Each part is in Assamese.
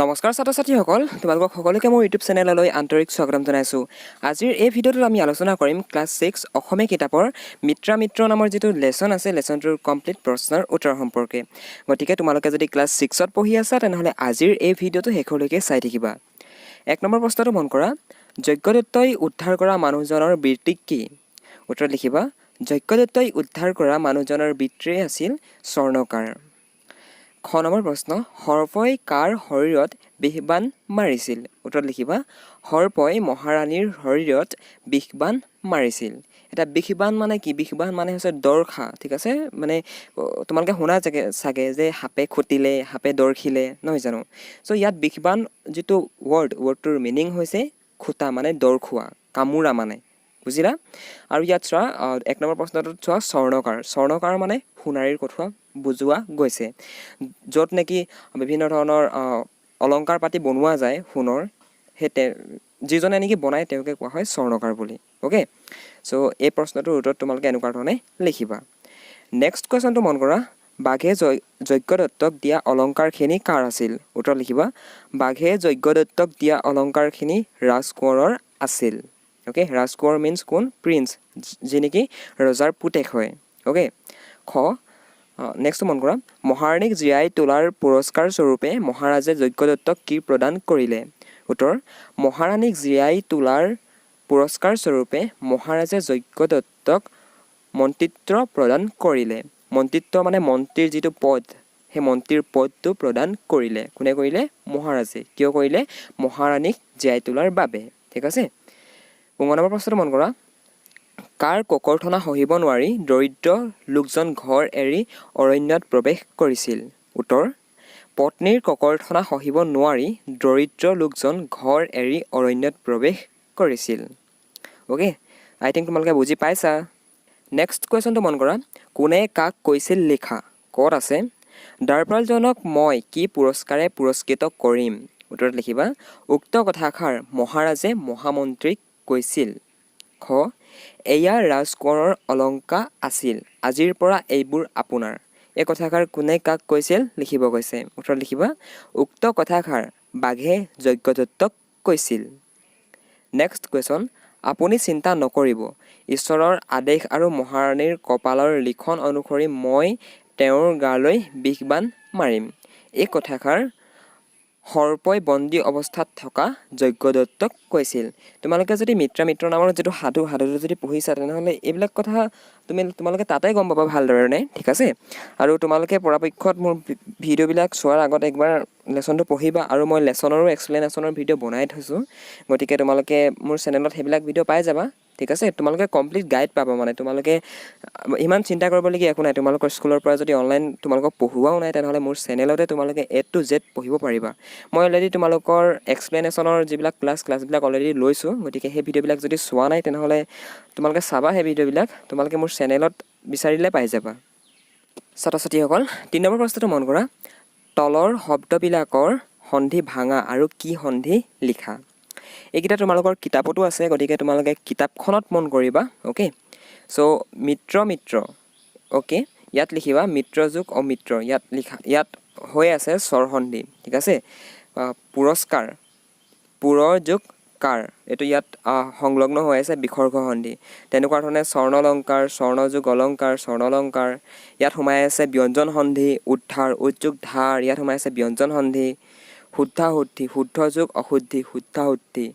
নমস্কাৰ ছাত্ৰ ছাত্ৰীসকল, তোমালোকক সকলোকে মোৰ ইউটিউব চেনেললৈ আন্তৰিক স্বাগতম জনাইছোঁ। আজিৰ এই ভিডিঅ'টোত আমি আলোচনা কৰিম ক্লাছ 6 অসমীয়া কিতাপৰ মিত্ৰা মিত্ৰ নামৰ যিটো লেচন আছে, লেচনটোৰ কমপ্লিট প্ৰশ্নৰ উত্তৰ সম্পৰ্কে। গতিকে তোমালোকে যদি ক্লাছ 6ত পঢ়ি আছা তেনেহ'লে আজিৰ এই ভিডিঅ'টো শেষলৈকে চাই থাকিবা। 1 নম্বৰ প্ৰশ্নটো মন কৰা, যজ্ঞদত্তই উদ্ধাৰ কৰা মানুহজনৰ বৃত্তি কি? উত্তৰ লিখিবা, যজ্ঞদত্তই উদ্ধাৰ কৰা মানুহজনৰ বৃত্তি আছিল স্বৰ্ণকাৰ। খ নম্বৰ প্ৰশ্ন, সৰ্পই কাৰ শৰীৰত বিষবাণ মাৰিছিল? উত্তৰ লিখিবা, সৰ্পই মহাৰাণীৰ শৰীৰত বিষবাণ মাৰিছিল। এটা বিষবাণ মানে কি? বিষবাণ মানে হৈছে দৰখা, ঠিক আছে? মানে তোমালোকে শুনা চাগে যে সাপে খুটিলে, সাপে দৰখিলে, নহয় জানো? চ' ইয়াত বিষবাণ যিটো ৱৰ্ডটোৰ মিনিং হৈছে খুটা, মানে দৰখোৱা, কামোৰা মানে, বুজিলা? আৰু ইয়াত চোৱা 1 নম্বৰ প্ৰশ্নটোত চোৱা স্বৰ্ণকাৰ মানে সোণাৰীৰ কথা বুজোৱা গৈছে, য'ত নেকি বিভিন্ন ধৰণৰ অলংকাৰ পাতি বনোৱা যায় সোণৰ, সেই যিজনে নেকি বনায় তেওঁকে কোৱা হয় স্বৰ্ণকাৰ বুলি। অ'কে, চ' এই প্ৰশ্নটোৰ উত্তৰত তোমালোকে এনেকুৱা ধৰণে লিখিবা। নেক্সট কুৱেশ্যনটো মন কৰা, বাঘে যজ্ঞদত্তক দিয়া অলংকাৰখিনি কাৰ আছিল? উত্তৰ লিখিবা, বাঘে যজ্ঞদত্তক দিয়া অলংকাৰখিনি ৰাজকোঁৱৰৰ আছিল। অ'কে, ৰাজকোঁৱৰ মিনছ কোন? প্ৰিন্স, যি নেকি ৰজাৰ পুতেক হয়। অ'কে, খ নেক্সটটো মন কৰা, মহাৰাণীক জীয়াই তোলাৰ পুৰস্কাৰ স্বৰূপে মহাৰাজে যজ্ঞদত্তক কি প্ৰদান কৰিলে? উত্তৰ, মহাৰাণীক জীয়াই তোলাৰ পুৰস্কাৰ স্বৰূপে মহাৰাজে যজ্ঞদত্তক মন্ত্ৰিত্ব প্ৰদান কৰিলে। মন্ত্ৰিত্ব মানে মন্ত্ৰীৰ যিটো পদ, সেই মন্ত্ৰীৰ পদটো প্ৰদান কৰিলে। কোনে কৰিলে? মহাৰাজে। কিয় কৰিলে? মহাৰাণীক জীয়াই তোলাৰ বাবে। ঠিক আছে। 5 নম্বৰ প্ৰশ্নটো মন কৰা, কাৰ ককৰ্থনা সহিব নোৱাৰি দৰিদ্ৰ লোকজন ঘৰ এৰি অৰণ্যত প্ৰৱেশ কৰিছিল? উত্তৰ, পত্নীৰ ককৰ্থনা সহিব নোৱাৰি দৰিদ্ৰ লোকজন ঘৰ এৰি অৰণ্যত প্ৰৱেশ কৰিছিল। অ'কে, আই থিংক তোমালোকে বুজি পাইছা। নেক্সট কুৱেশ্যনটো মন কৰা, কোনে কাক কৈছিল লিখা? ক'ত আছে? দ্বাৰপালজনক মই কি পুৰস্কাৰে পুৰস্কৃত কৰিম? উত্তৰত লিখিবা, উক্ত কথাষাৰ মহাৰাজে মহামন্ত্ৰীক কৈছিল। খ, এয়া ৰাজকোঁৱৰৰ অলংকাৰ আছিল, আজিৰ পৰা এইবোৰ আপোনাৰ। এই কথাষাৰ কোনে কাক কৈছিল লিখিব কৈছে। উত্তৰত লিখিবা, উক্ত কথাষাৰ বাঘে যজ্ঞদত্তক কৈছিল। নেক্সট কুৱেশ্যন, আপুনি চিন্তা নকৰিব, ঈশ্বৰৰ আদেশ আৰু মহাৰাণীৰ কপালৰ লিখন অনুসৰি মই তেওঁৰ গালৈ বিষবাণ মাৰিম। এই কথাষাৰ সৰ্পই বন্দী অৱস্থাত থকা যজ্ঞদত্তক কৈছিল। তোমালোকে যদি মিত্ৰ নামৰ যিটো সাধুটো যদি পঢ়িছা তেনেহ'লে এইবিলাক কথা তোমালোকে তাতে গম পাবা ভালধৰণে, ঠিক আছে? আৰু তোমালোকে পৰাপক্ষত মোৰ ভিডিঅ'বিলাক চোৱাৰ আগত একবাৰ লেচনটো পঢ়িবা, আৰু মই লেচনৰো এক্সপ্লেনেশ্যনৰ ভিডিঅ' বনাই থৈছোঁ, গতিকে তোমালোকে মোৰ চেনেলত সেইবিলাক ভিডিঅ' পাই যাবা, ঠিক আছে? তোমালোকে কমপ্লিট গাইড পাবা, মানে তোমালোকে ইমান চিন্তা কৰিবলগীয়া একো নাই। তোমালোকৰ স্কুলৰ পৰা যদি অনলাইন তোমালোকক পঢ়োৱাও নাই তেনেহ'লে মোৰ চেনেলতে তোমালোকে A to Z পঢ়িব পাৰিবা। মই অলৰেডি তোমালোকৰ এক্সপ্লেনেশ্যনৰ যিবিলাক ক্লাছবিলাক অলৰেডি লৈছোঁ, গতিকে সেই ভিডিঅ'বিলাক যদি চোৱা নাই তেনেহ'লে তোমালোকে চাবা সেই ভিডিঅ'বিলাক, তোমালোকে মোৰ চেনেলত বিচাৰিলে পাই যাবা। ছাত্ৰ ছাত্ৰীসকল, 3 নম্বৰ প্ৰশ্নটো মন কৰা, তলৰ শব্দবিলাকৰ সন্ধি ভাঙা আৰু কি সন্ধি লিখা? এইকেইটা তোমালোকৰ কিতাপতো আছে, গতিকে তোমালোকে কিতাপখনত মন কৰিবা। অ'কে, চ' মিত্ৰ, অ'কে, ইয়াত লিখিবা মিত্ৰ যোগ অমিত্ৰ, ইয়াত হৈ আছে স্বৰসন্ধি, ঠিক আছে? পুৰস্কাৰ, পুৰৰ যোগ কাৰ, এইটো ইয়াত সংলগ্ন হৈ আছে বিসৰ্গ সন্ধি। তেনেকুৱা ধৰণে স্বৰ্ণলংকাৰ, স্বৰ্ণ যোগ অলংকাৰ, স্বৰ্ণলংকাৰ, ইয়াত সোমাই আছে ব্যঞ্জন সন্ধি। উদ্ধাৰ, উদ্যোগ ধাৰ, ইয়াত সোমাই আছে ব্যঞ্জন সন্ধি। শুদ্ধাশুদ্ধি, শুদ্ধ যোগ অশুদ্ধি, শুদ্ধাশুদ্ধি,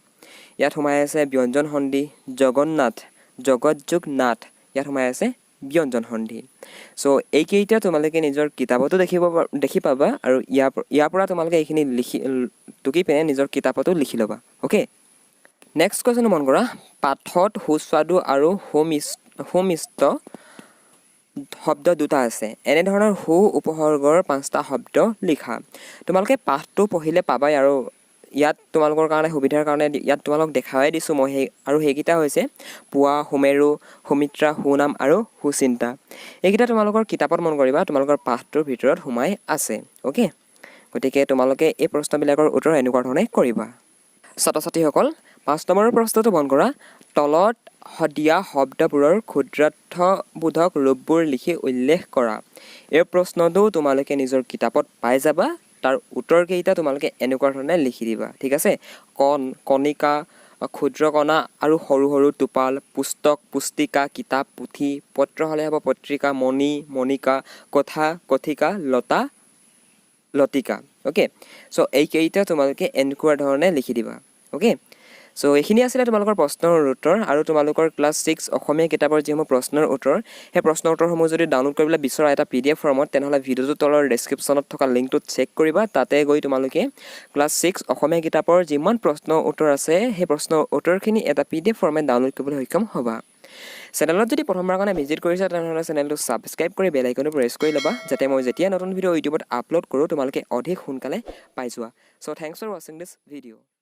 ইয়াত সোমাই আছে ব্যঞ্জন সন্ধি। জগন্নাথ, জগত যোগ নাথ, ইয়াত সোমাই আছে ব্যঞ্জন সন্ধি। চ' এইকেইটা তোমালোকে নিজৰ কিতাপতো দেখি পাবা, আৰু ইয়াৰ পৰা তোমালোকে এইখিনি টুকি পিনে নিজৰ কিতাপতো লিখি ল'বা। অ'কে, নেক্সট কুৱেশ্যন মন কৰা, পাঠত সুস্বাদু আৰু সুমিষ্ট শব্দ দুটা আছে, এনেধৰণৰ সু উপসৰ্গৰ 5টা শব্দ লিখা। তোমালোকে পাঠটো পঢ়িলে পাবাই, আৰু ইয়াত তোমালোকৰ কাৰণে সুবিধাৰ কাৰণে ইয়াত তোমালোক দেখাই দিছোঁ মই, সেইকেইটা হৈছে পুৱা, সুমেৰু, সুমিত্ৰা, সুনাম আৰু সুচিন্তা। এইকেইটা তোমালোকৰ কিতাপত মন কৰিবা, তোমালোকৰ পাঠটোৰ ভিতৰত সোমাই আছে। অ'কে, গতিকে তোমালোকে এই প্ৰশ্নবিলাকৰ উত্তৰ এনেকুৱা ধৰণে কৰিবা। ছাত্ৰ ছাত্ৰীসকল, 5 নম্বৰ প্ৰশ্নটো মন কৰা, তলত দিয়া শব্দবোৰৰ ক্ষুদ্ৰাৰ্থবোধক ৰূপবোৰ লিখি উল্লেখ কৰা। এই প্ৰশ্নটো তোমালোকে নিজৰ কিতাপত পাই যাবা, তাৰ উত্তৰকেইটা তোমালোকে এনেকুৱা ধৰণে লিখি দিবা ঠিক আছে কণ কণিকা ক্ষুদ্ৰ কণা আৰু সৰু সৰু টোপাল পুস্তক পুস্তিকা কিতাপ পুথি পত্ৰ হ'লে হ'ব পত্ৰিকা মণি মণিকা কথা কথিকা লতা লতিকা ওকে চ' এইকেইটা তোমালোকে এনেকুৱা ধৰণে লিখি দিবা ওকে চ' এইখিনি আছিলে তোমালোকৰ প্ৰশ্নৰ উত্তৰ আৰু তোমালোকৰ ক্লাছ 6 অসমীয়া কিতাপৰ যিসমূহ প্ৰশ্নৰ উত্তৰ সেই প্ৰশ্নৰ উত্তৰসমূহ যদি ডাউনলোড কৰিবলৈ বিচৰা এটা PDF ফৰ্মত তেনেহ'লে ভিডিঅ'টোৰ তলৰ ডেছক্ৰিপশ্যনত থকা লিংকটোত চেক কৰিবা তাতে গৈ তোমালোকে ক্লাছ 6 অসমীয়া কিতাপৰ যিমান প্ৰশ্নৰ উত্তৰ আছে সেই প্ৰশ্নৰ উত্তৰখিনি এটা PDF ফৰ্মেট ডাউনলোড কৰিবলৈ সক্ষম হ'বা চেনেলত যদি প্ৰথমবাৰৰ কাৰণে ভিজিট কৰিছা তেনেহ'লে চেনেলটো ছাবস্ক্ৰাইব কৰি বেল আইকনটো প্ৰেছ কৰি ল'বা যাতে মই যেতিয়া নতুন ভিডিঅ' ইউটিউবত আপলোড কৰোঁ তোমালোকে অধিক সোনকালে পাই যোৱা চ' থেংকছ ফৰ ৱাচিং দিছ ভিডিঅ'